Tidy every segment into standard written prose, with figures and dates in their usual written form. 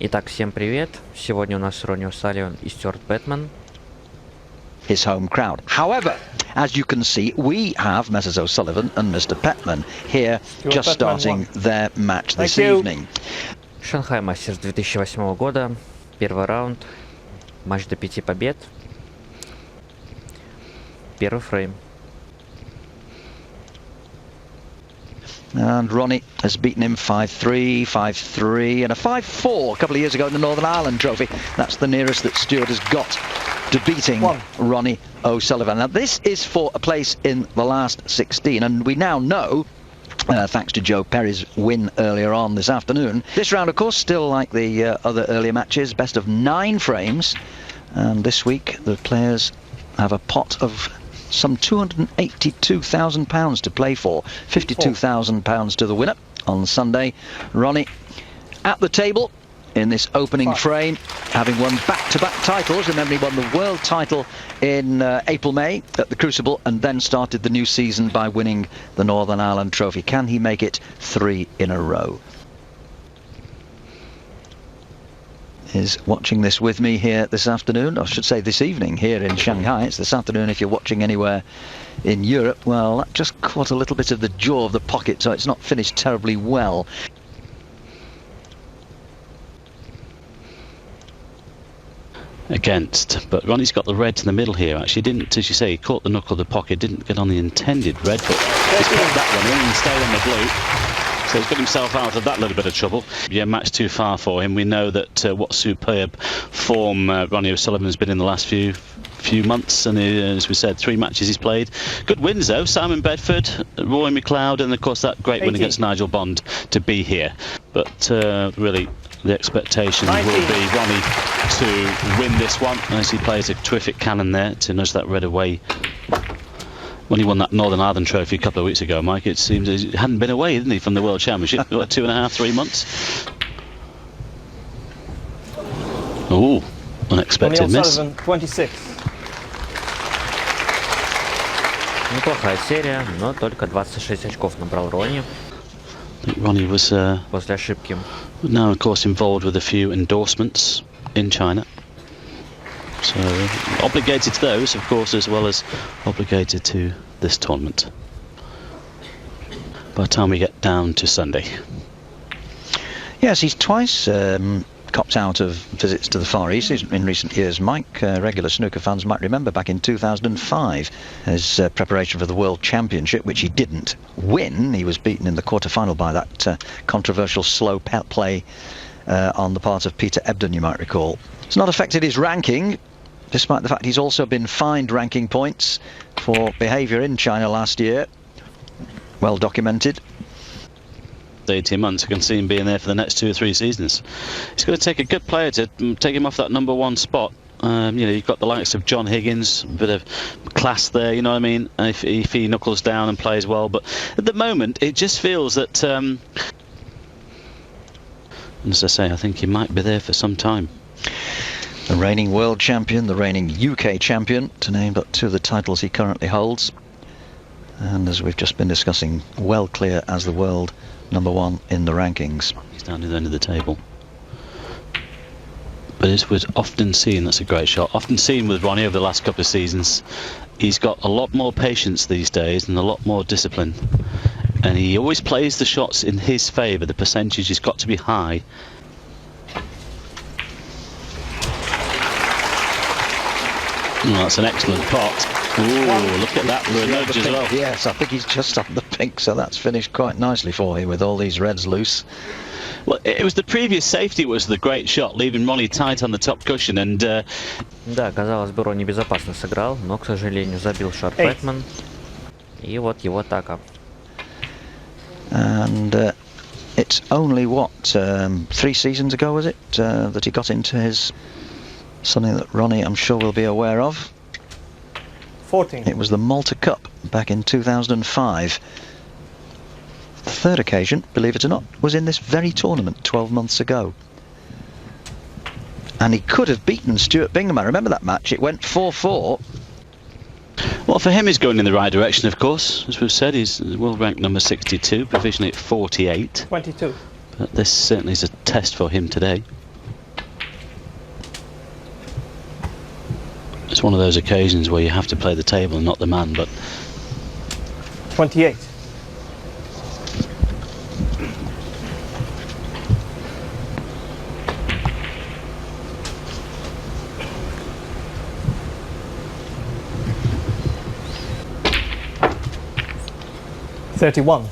Итак, всем привет. Сегодня у нас Ronnie O'Sullivan и Pettman. His home crowd. However, as you can see, we have Mrs. O'Sullivan and Mr. Pettman here just starting their match this evening. Шанхай Мастерс 2008 года. Первый раунд. Матч до 5 побед. Первый фрейм. And Ronnie has beaten him 5-3, 5-3 and a 5-4 a couple of years ago in the Northern Ireland Trophy. That's the nearest that Stuart has got to beating Ronnie O'Sullivan. Now this is for a place in the last 16, and we now know, thanks to Joe Perry's win earlier on this afternoon, this round of course still like the other earlier matches, best of 9 frames, and this week the players have a pot of some £282,000 to play for. £52,000 to the winner on Sunday. Ronnie at the table in this opening frame, having won back-to-back titles. Remember, he won the world title in April-May at the Crucible, and then started the new season by winning the Northern Ireland Trophy. Can he make it 3 in a row? Is watching this with me here this afternoon, I should say this evening here in Shanghai. It's this afternoon if you're watching anywhere in Europe. Well, that just caught a little bit of the jaw of the pocket, so it's not finished terribly well. Against, but Ronnie's got the red to the middle here. Actually didn't, as you say, he caught the knuckle of the pocket, didn't get on the intended red, but he's got that one in and stayed on the blue. So he's got himself out of that little bit of trouble. Yeah, match too far for him. We know that what superb form Ronnie O'Sullivan has been in the last few months, and as we said, 3 matches he's played. Good wins though, Simon Bedford, Roy McLeod, and of course that great win against Nigel Bond to be here. But really the expectation will be Ronnie to win this one, as he plays a terrific cannon there to nudge that red away. When he won that Northern Ireland Trophy a couple of weeks ago, Mike, it seems he hadn't been away, didn't he, from the World Championship? What, 2.5, 3 months? Oh, unexpected miss. 26. Неплохая серия, но только 26 очков набрал Ронни. I think Ronnie was после ошибки. Now, of course, involved with a few endorsements in China. So obligated to those, of course, as well as obligated to this tournament by the time we get down to Sunday. Yes, he's twice copped out of visits to the Far East in recent years. Mike, regular snooker fans might remember back in 2005, his preparation for the World Championship, which he didn't win. He was beaten in the quarter-final by that controversial slow play on the part of Peter Ebden, you might recall. It's not affected his ranking, despite the fact he's also been fined ranking points for behaviour in China last year. Well documented. 18 months, I can see him being there for the next 2 or 3 seasons. It's going to take a good player to take him off that #1 spot. You know, you've got the likes of John Higgins, a bit of class there, you know what I mean, if he knuckles down and plays well. But at the moment, it just feels that, as I say, I think he might be there for some time. The reigning world champion, the reigning UK champion, to name but 2 of the titles he currently holds. And as we've just been discussing, well clear as the world #1 in the rankings. He's down at the end of the table. But as we've often seen, that's a great shot. Often seen with Ronnie over the last couple of seasons, he's got a lot more patience these days and a lot more discipline. And he always plays the shots in his favour. The percentage has got to be high. Oh, that's an excellent pot. Ooh, look at that for a nudge as well. Yes, I think he's just on the pink, so that's finished quite nicely for him with all these reds loose. Well, it was the previous safety was the great shot, leaving Ronnie tight on the top cushion, and Да, казалось бы, Ронни безопасно сыграл, но, к сожалению, забил шот Pettman. И вот его атака. And it's only what 3 seasons ago, was it, that he got into his something that Ronnie, I'm sure, will be aware of. 14. It was the Malta Cup back in 2005. The 3rd occasion, believe it or not, was in this very tournament 12 months ago. And he could have beaten Stuart Bingham. I remember that match. It went 4-4. Well, for him, he's going in the right direction, of course. As we've said, he's world rank number 62, provisionally at 48. 22. But this certainly is a test for him today. It's one of those occasions where you have to play the table and not the man, but 28. $31.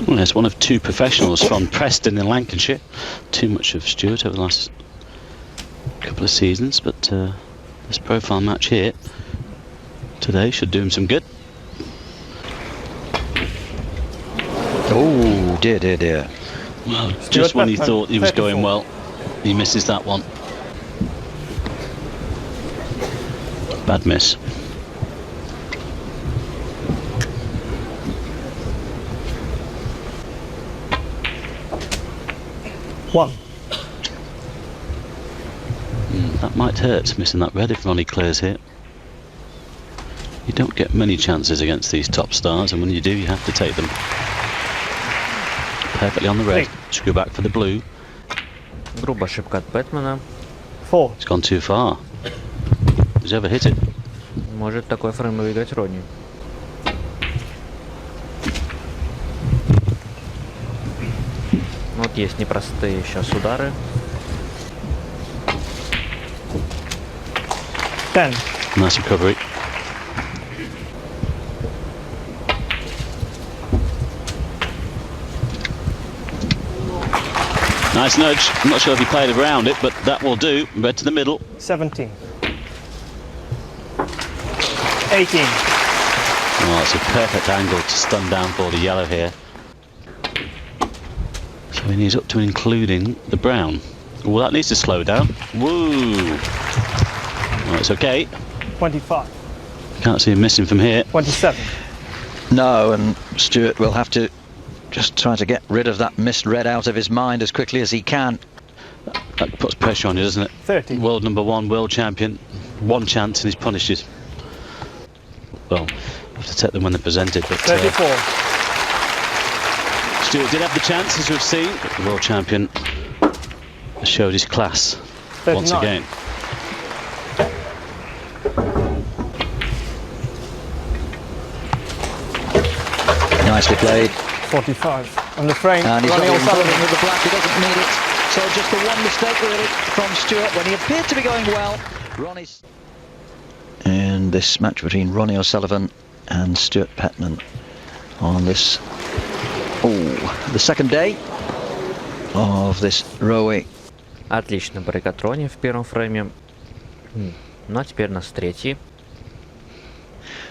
well, it's one of two professionals from Preston in Lancashire. Too much of Stuart over the last couple of seasons, but this profile match here today should do him some good. Oh, dear, dear, dear. Well, just when he Pettman, thought he was 34. going well, he misses that one. Bad miss. One. That might hurt, missing that red if Ronnie clears here. You don't get many chances against these top stars, and when you do, you have to take them. Perfectly on the red. Screw back for the blue. Грубая ошибка от Петтмана. 4. It's gone too far. He's ever hit it. Может такой фрейм выиграть Ронни. Вот есть непростые сейчас удары. 10. Nice recovery. Nice nudge. I'm not sure if he played around it, but that will do. Red to the middle. 17. 18. Oh, it's a perfect angle to stun down for the yellow here. So he needs up to including the brown. Well, that needs to slow down. Woo! Well, it's okay. 25. Can't see him missing from here. 27. No, and Stuart will have to just try to get rid of that missed red out of his mind as quickly as he can. That puts pressure on you, doesn't it? 30. World #1, world champion. One chance and he's punished it. Well, have to take them when they're presented, but 34. Stuart did have the chance, as we've seen, but the world champion has showed his class 39. once again. Nicely played. 45. On the frame, And he's not Ronnie even O'Sullivan. bothering with the black, he doesn't need it. So just the one mistake really from Stuart when he appeared to be going well. Ronnie's... And this match between Ronnie O'Sullivan and Stuart Pettman on this, the second day of this Rowie. Отлично брейк от Ронни в первом фрейме. Ну а теперь у нас третий.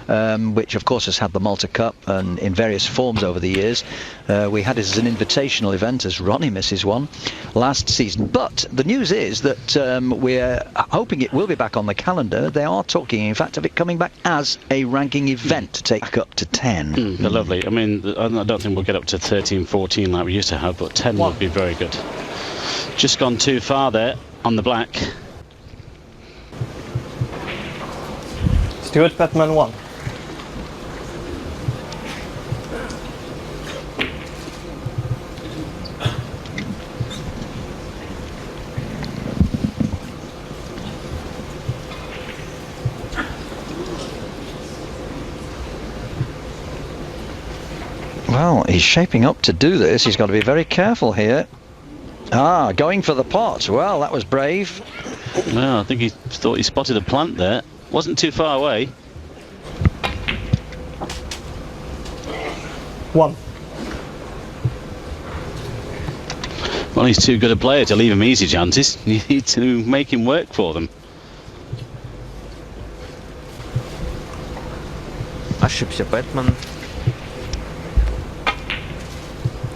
Which of course has had the Malta Cup and in various forms over the years. We had it as an invitational event, as Ronnie misses one last season. But the news is that we're hoping it will be back on the calendar. They are talking, in fact, of it coming back as a ranking event to take up to 10. They're lovely. I mean, I don't think we'll get up to 13, 14 like we used to have, but 10 would be very good. Just gone too far there on the black. Stuart Pettman 1. Well, he's shaping up to do this. He's got to be very careful here. Going for the pot. Well, that was brave. Well, I think he thought he spotted a plant there. Wasn't too far away. 1. Well, he's too good a player to leave him easy chances. You need to make him work for them. Ошибся Петтман.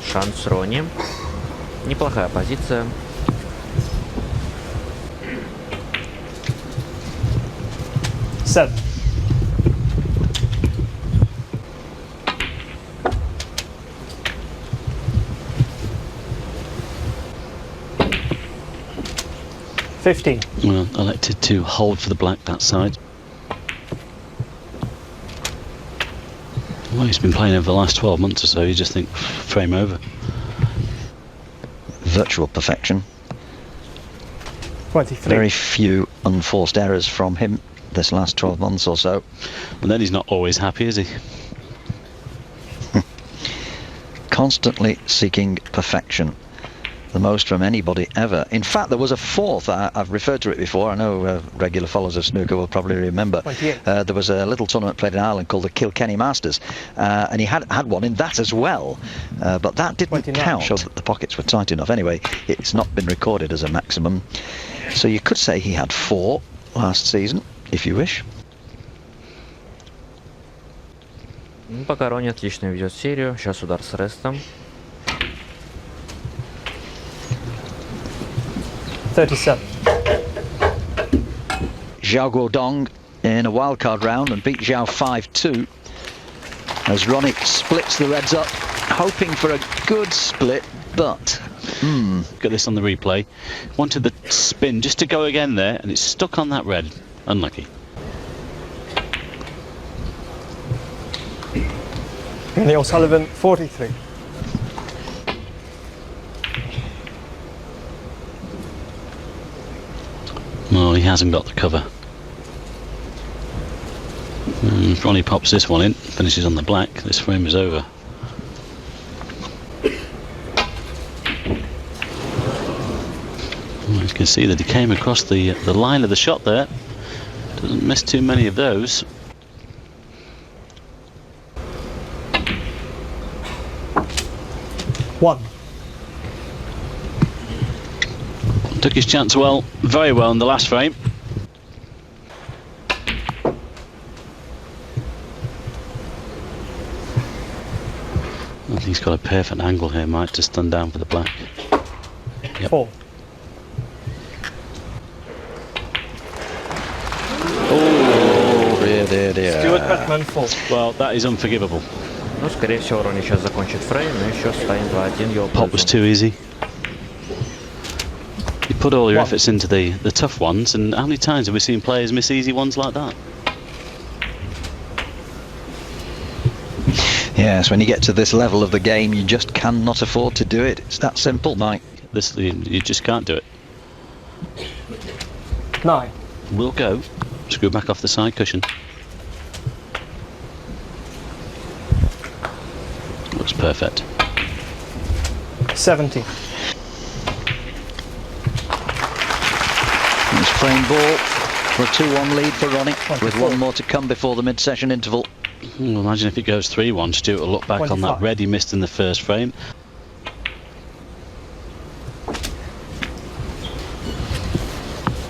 Шанс Ронни. Неплохая позиция. Seven. $15. Well, elected to hold for the black that side. Well, he's been playing over the last 12 months or so. You just think frame over. Virtual perfection. 23. Very few unforced errors from him this last 12 months or so. And then he's not always happy, is he? Constantly seeking perfection. The most from anybody ever. In fact, there was a fourth. I've referred to it before. I know regular followers of snooker will probably remember. There was a little tournament played in Ireland called the Kilkenny Masters, and he had one in that as well. But that didn't 29. count. Showed that the pockets were tight enough. Anyway, it's not been recorded as a maximum. So you could say he had 4 last season, if you wish. Пока Ронни отлично ведет серию. Сейчас удар с рестом. 37. Zhao Guodong in a wildcard round and beat Zhao 5-2 as Ronnie splits the reds up, hoping for a good split, but Got this on the replay. Wanted the spin just to go again there, and it's stuck on that red. Unlucky. Ronnie O'Sullivan, 43. No, he hasn't got the cover. If Ronnie pops this one in, finishes on the black, this frame is over. Well, you can see that he came across the line of the shot there. Doesn't miss too many of those. One. Took his chance well, very well in the last frame. I think he's got a perfect angle here, Mike, to stun down for the black. Yep. 4. oh dear. Stuart Pettman, 4. Well, that is unforgivable. Ну, скорее всего, Ронни сейчас закончит фрейм, и еще станет 2-1 его Pop was пользу. too easy. You put all your One. efforts into the tough ones, and how many times have we seen players miss easy ones like that? Yes, when you get to this level of the game, you just cannot afford to do it. It's that simple, Mike. This you just can't do it. 9. We'll go. Screw back off the side cushion. Looks perfect. 70. It's frame ball for a 2-1 lead for Ronnie, with 24. one more to come before the mid-session interval. Well, imagine if it goes 3-1, Stuart will look back on that 25. red he missed in the first frame.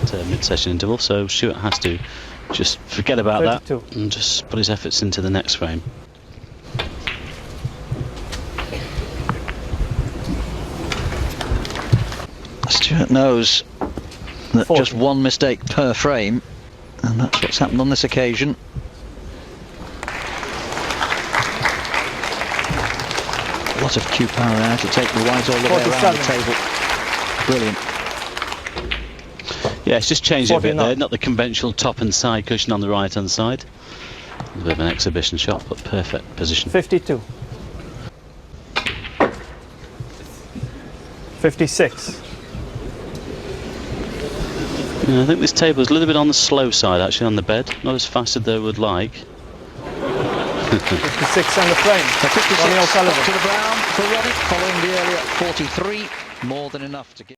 It's a mid-session interval, so Stuart has to just forget about 32. that and just put his efforts into the next frame. Stuart knows that 40. just one mistake per frame, and that's what's happened on this occasion. A lot of cue power there to take the white all the way around the 47. table. Brilliant. Yeah, it's just changed it a bit 49. there, not the conventional top and side cushion on the right hand side. A bit of an exhibition shot, but perfect position. 52. 56. Yeah, I think this table is a little bit on the slow side actually on the bed, not as fast as they would like. 56 on the frame. So 56 Ronnie O'Sullivan. to the ground for Ronnie, following the earlier 43. More than enough to get.